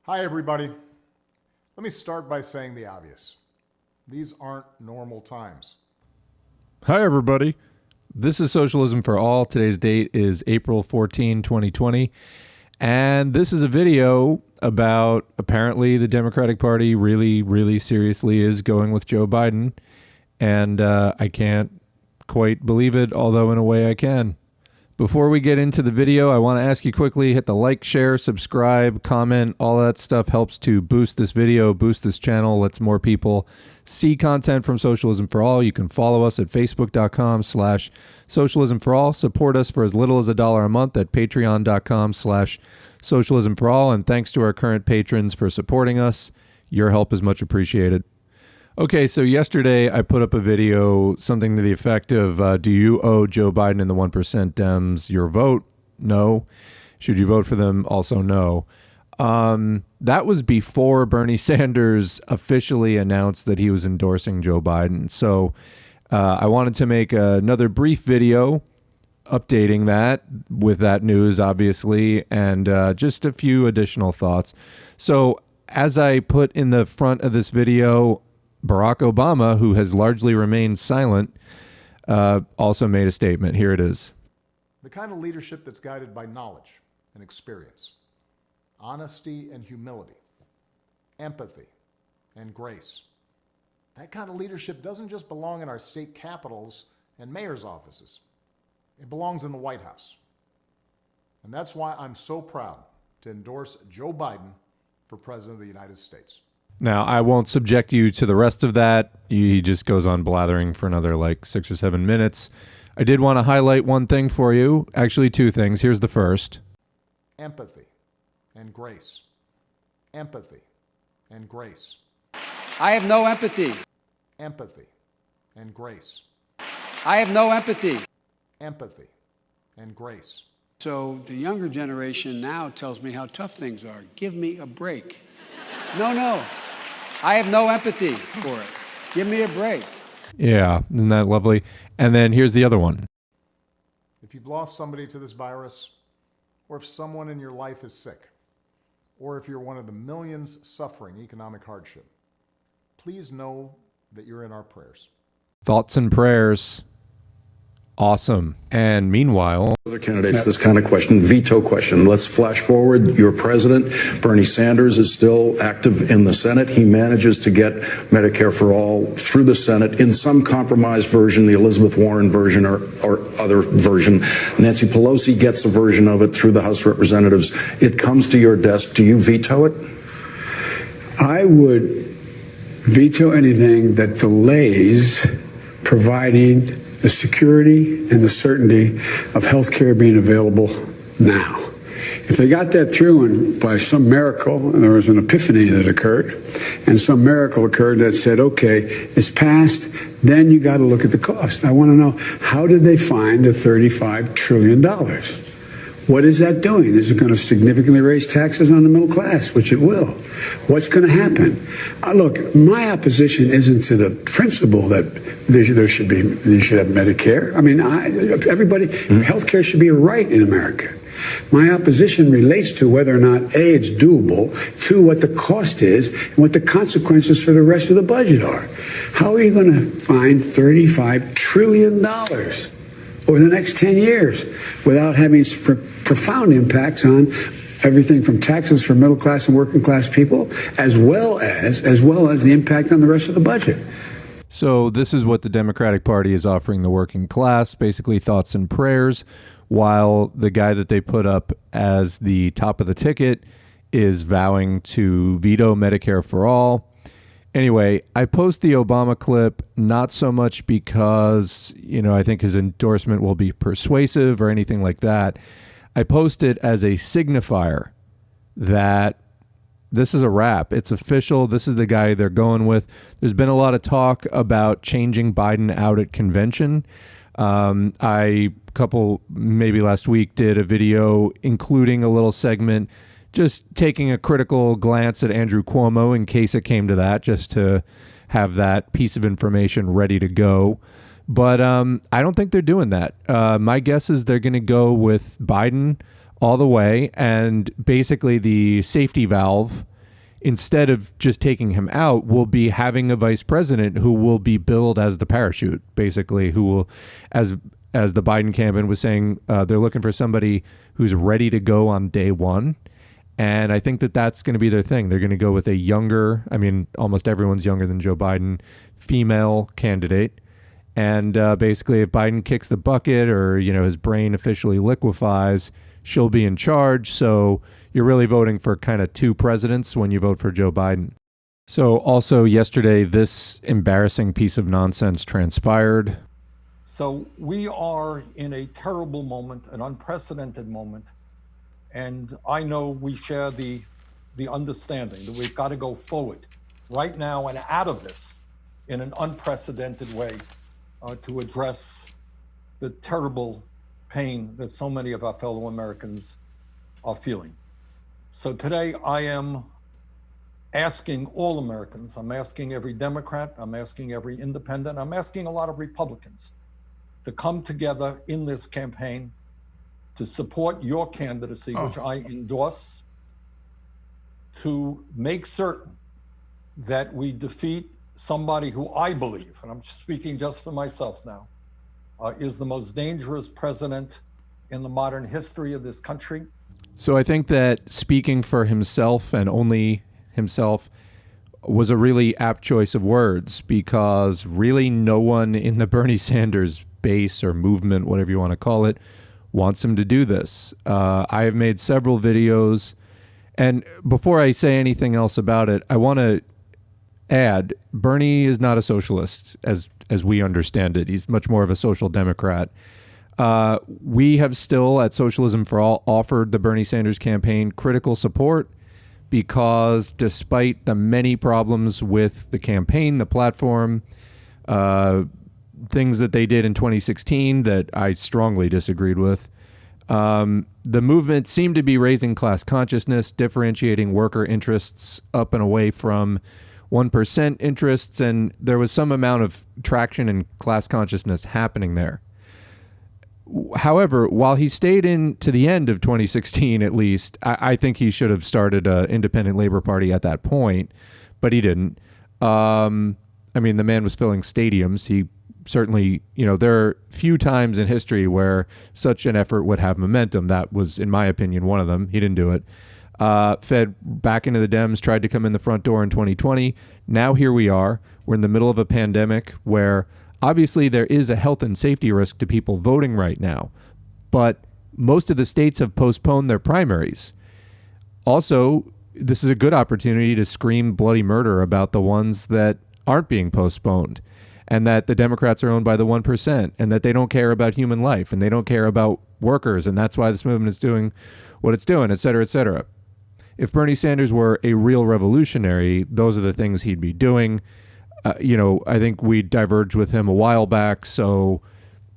Hi, everybody. Let me start by saying the obvious. These aren't normal times. Hi, everybody. This is Socialism for All. Today's date is April 14, 2020. And this is a video about apparently the Democratic Party really seriously is going with Joe Biden. And I can't quite believe it, although in a way I can. Before we get into the video, I want to ask you quickly, hit the like, share, subscribe, comment. All that stuff helps to boost this video, boost this channel, lets more people see content from Socialism for All. You can follow us at facebook.com/Socialism for All. Support us for as little as $1 a month at patreon.com/Socialism for All. And thanks to our current patrons for supporting us. Your help is much appreciated. Okay, so yesterday I put up a video, something to the effect of, do you owe Joe Biden and the 1% Dems your vote? No. Should you vote for them? Also no. That was before Bernie Sanders officially announced that he was endorsing Joe Biden. So I wanted to make another brief video updating that with that news, obviously, and just a few additional thoughts. So as I put in the front of this video, Barack Obama, who has largely remained silent, also made a statement. Here it is. The kind of leadership that's guided by knowledge and experience, honesty and humility, empathy and grace. That kind of leadership doesn't just belong in our state capitals and mayor's offices. It belongs in the White House. And that's why I'm so proud to endorse Joe Biden for President of the United States. Now, I won't subject you to the rest of that. He just goes on blathering for another 6 or 7 minutes. I did want to highlight one thing for you. Actually, two things. Here's the first. Empathy and grace. Empathy and grace. I have no empathy. Empathy and grace. I have no empathy. Empathy and grace. So the younger generation now tells me how tough things are. Give me a break. No. I have no empathy for it. Give me a break. Yeah, isn't that lovely? And then here's the other one. If you've lost somebody to this virus, or if someone in your life is sick, or if you're one of the millions suffering economic hardship, please know that you're in our prayers. Thoughts and prayers. Awesome. And meanwhile, other candidates, this kind of question, veto question. Let's flash forward. Your president, Bernie Sanders, is still active in the Senate. He manages to get Medicare for all through the Senate in some compromised version, the Elizabeth Warren version or other version. Nancy Pelosi gets a version of it through the House of Representatives. It comes to your desk. Do you veto it? I would veto anything that delays providing the security and the certainty of health care being available now. If they got that through and by some miracle, there was an epiphany that occurred, and some miracle occurred that said, okay, it's passed, then you got to look at the cost. I want to know, how did they find the $35 trillion? What is that doing? Is it going to significantly raise taxes on the middle class, which it will? What's going to happen? Look, my opposition isn't to the principle that you should have Medicare. I mean, everybody, healthcare should be a right in America. My opposition relates to whether or not, A, it's doable, two, what the cost is, and what the consequences for the rest of the budget are. How are you going to find $35 trillion over the next 10 years without having profound impacts on everything from taxes for middle class and working class people, as well as the impact on the rest of the budget? So this is what the Democratic Party is offering the working class, basically thoughts and prayers, while the guy that they put up as the top of the ticket is vowing to veto Medicare for all. Anyway, I post the Obama clip not so much because, I think his endorsement will be persuasive or anything like that. I post it as a signifier that this is a wrap. It's official. This is the guy they're going with. There's been a lot of talk about changing Biden out at convention. Maybe last week, did a video including a little segment just taking a critical glance at Andrew Cuomo in case it came to that, just to have that piece of information ready to go. But I don't think they're doing that. My guess is they're going to go with Biden all the way, and basically the safety valve instead of just taking him out, will be having a vice president who will be billed as the parachute, basically, who will, as the Biden campaign was saying, they're looking for somebody who's ready to go on day one. And I think that that's going to be their thing. They're going to go with a younger, I mean, almost everyone's younger than Joe Biden, female candidate. And basically, if Biden kicks the bucket or, his brain officially liquefies, she'll be in charge. So you're really voting for kind of two presidents when you vote for Joe Biden. So also yesterday, this embarrassing piece of nonsense transpired. So we are in a terrible moment, an unprecedented moment. And I know we share the understanding that we've got to go forward right now and out of this in an unprecedented way to address the terrible pain that so many of our fellow Americans are feeling. So today I am asking all Americans, I'm asking every Democrat, I'm asking every independent, I'm asking a lot of Republicans to come together in this campaign to support your candidacy, which I endorse, to make certain that we defeat somebody who I believe, and I'm speaking just for myself now, is the most dangerous president in the modern history of this country. So I think that speaking for himself and only himself was a really apt choice of words, because really no one in the Bernie Sanders base or movement, whatever you want to call it, wants him to do this. I have made several videos, and before I say anything else about it, I want to add, Bernie is not a socialist as we understand it. He's much more of a social democrat. We have still, at Socialism for All, offered the Bernie Sanders campaign critical support because despite the many problems with the campaign, the platform, things that they did in 2016 that I strongly disagreed with, the movement seemed to be raising class consciousness, differentiating worker interests up and away from 1% interests, and there was some amount of traction and class consciousness happening there. However, while he stayed in to the end of 2016, at least, I think he should have started an independent Labor Party at that point, but he didn't. I mean, the man was filling stadiums. He certainly, there are few times in history where such an effort would have momentum. That was, in my opinion, one of them. He didn't do it. Fed back into the Dems, tried to come in the front door in 2020. Now here we are. We're in the middle of a pandemic where obviously there is a health and safety risk to people voting right now, but most of the states have postponed their primaries. Also, this is a good opportunity to scream bloody murder about the ones that aren't being postponed, and that the Democrats are owned by the 1%, and that they don't care about human life, and they don't care about workers, and that's why this movement is doing what it's doing, et cetera, et cetera. If Bernie Sanders were a real revolutionary, those are the things he'd be doing. I think we diverged with him a while back, so,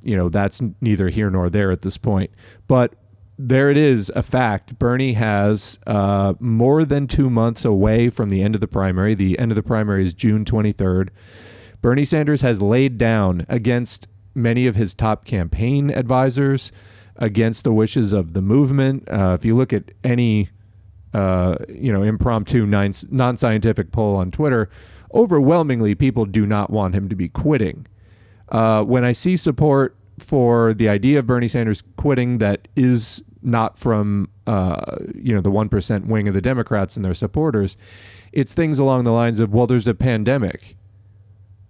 that's neither here nor there at this point. But there it is, a fact. Bernie has more than 2 months away from the end of the primary. The end of the primary is June 23rd. Bernie Sanders has laid down against many of his top campaign advisors, against the wishes of the movement. If you look at any, impromptu non-scientific poll on Twitter, overwhelmingly people do not want him to be quitting. When I see support for the idea of Bernie Sanders quitting that is not from, the 1% wing of the Democrats and their supporters, it's things along the lines of, well, there's a pandemic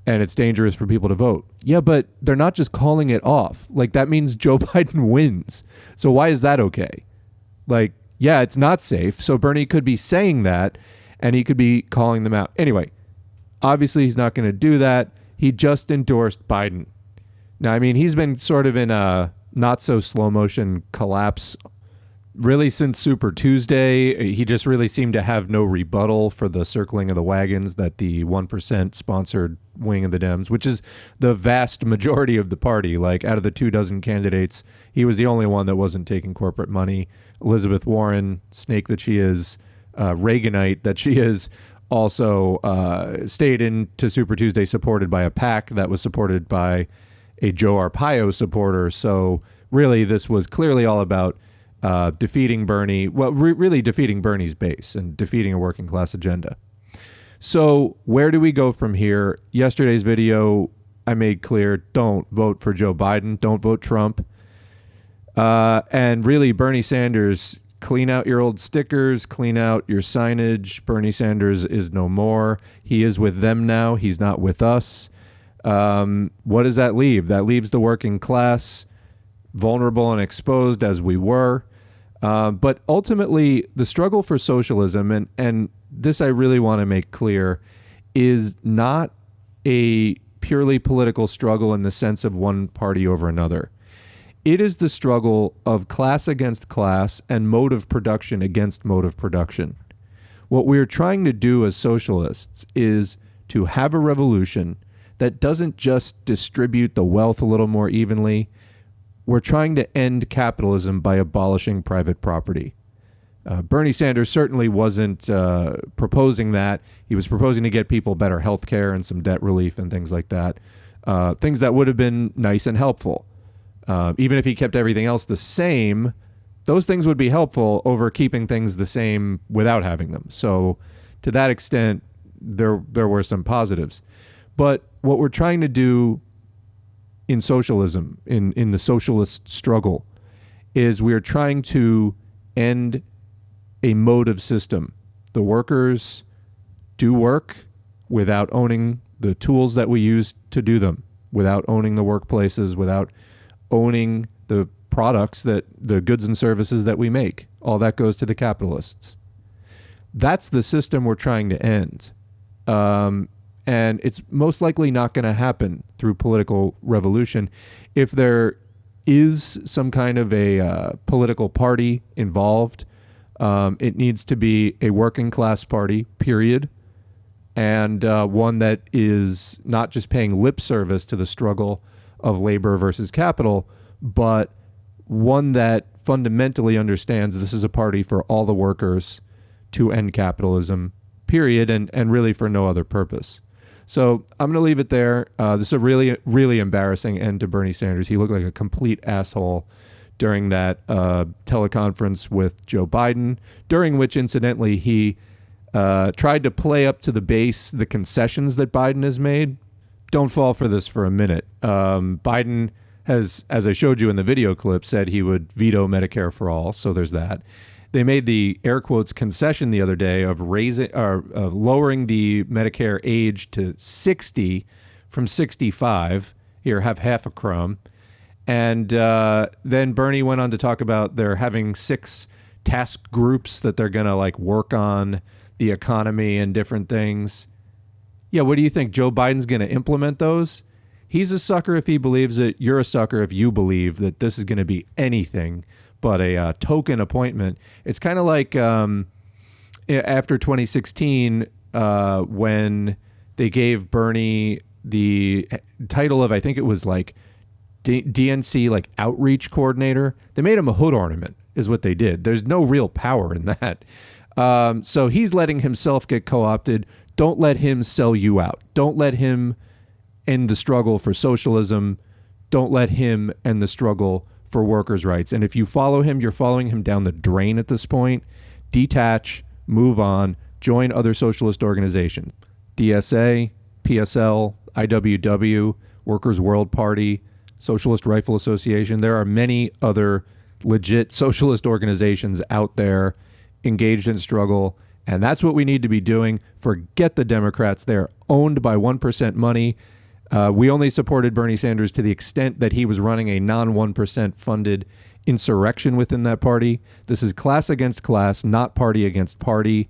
and it's dangerous for people to vote. Yeah, but they're not just calling it off. Like, that means Joe Biden wins. So why is that okay? Like, yeah, it's not safe. So Bernie could be saying that and he could be calling them out. Anyway, obviously he's not going to do that. He just endorsed Biden. Now, I mean, he's been sort of in a not so slow motion collapse really since Super Tuesday. He just really seemed to have no rebuttal for the circling of the wagons that the 1% sponsored wing of the Dems, which is the vast majority of the party. Like, out of the 24 candidates, he was the only one that wasn't taking corporate money. Elizabeth Warren, snake that she is, Reaganite that she is, also stayed into Super Tuesday supported by a PAC that was supported by a Joe Arpaio supporter. So really, this was clearly all about defeating Bernie, well, really defeating Bernie's base and defeating a working class agenda. So where do we go from here? Yesterday's video, I made clear, don't vote for Joe Biden. Don't vote Trump. And really, Bernie Sanders, clean out your old stickers, clean out your signage. Bernie Sanders is no more. He is with them now. He's not with us. What does that leave? That leaves the working class vulnerable and exposed as we were. But ultimately, the struggle for socialism, and this I really want to make clear, is not a purely political struggle in the sense of one party over another. It is the struggle of class against class and mode of production against mode of production. What we're trying to do as socialists is to have a revolution that doesn't just distribute the wealth a little more evenly. We're trying to end capitalism by abolishing private property. Bernie Sanders certainly wasn't proposing that. He was proposing to get people better health care and some debt relief and things like that. Things that would have been nice and helpful. Even if he kept everything else the same, those things would be helpful over keeping things the same without having them. So to that extent, there were some positives. But what we're trying to do in socialism, in the socialist struggle, is we're trying to end a mode of system. The workers do work without owning the tools that we use to do them, without owning the workplaces, without owning the products, that the goods and services that we make. All that goes to the capitalists. That's the system we're trying to end. And it's most likely not going to happen through political revolution. If there is some kind of a political party involved, it needs to be a working class party, period. And one that is not just paying lip service to the struggle of labor versus capital, but one that fundamentally understands this is a party for all the workers to end capitalism, period, and really for no other purpose. So I'm going to leave it there. This is a really, really embarrassing end to Bernie Sanders. He looked like a complete asshole during that teleconference with Joe Biden, during which, incidentally, he tried to play up to the base the concessions that Biden has made. Don't fall for this for a minute. Biden has, as I showed you in the video clip, said he would veto Medicare for all. So there's that. They made the air quotes concession the other day of lowering the Medicare age to 60 from 65. Here, have half a crumb. And then Bernie went on to talk about they're having 6 task groups that they're going to work on the economy and different things. Yeah, what do you think? Joe Biden's going to implement those? He's a sucker if he believes it. You're a sucker if you believe that this is going to be anything but a token appointment. It's kind of like after 2016 when they gave Bernie the title of, I think it was DNC outreach coordinator. They made him a hood ornament is what they did. There's no real power in that. So he's letting himself get co-opted. Don't let him sell you out. Don't let him end the struggle for socialism. Don't let him end the struggle for workers' rights. And if you follow him, you're following him down the drain at this point. Detach, move on, join other socialist organizations. DSA, PSL, IWW, Workers' World Party, Socialist Rifle Association. There are many other legit socialist organizations out there engaged in struggle. And that's what we need to be doing. Forget the Democrats. They're owned by 1% money. We only supported Bernie Sanders to the extent that he was running a non-1% funded insurrection within that party. This is class against class, not party against party.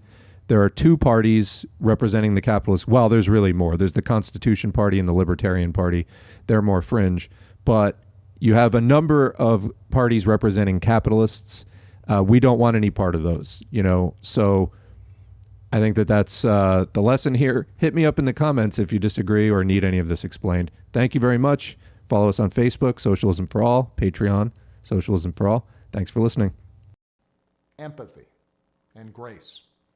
There are 2 parties representing the capitalists. Well, there's really more. There's the Constitution Party and the Libertarian Party. They're more fringe. But you have a number of parties representing capitalists. We don't want any part of those, So I think that's the lesson here. Hit me up in the comments if you disagree or need any of this explained. Thank you very much. Follow us on Facebook, Socialism for All, Patreon, Socialism for All. Thanks for listening. Empathy and grace.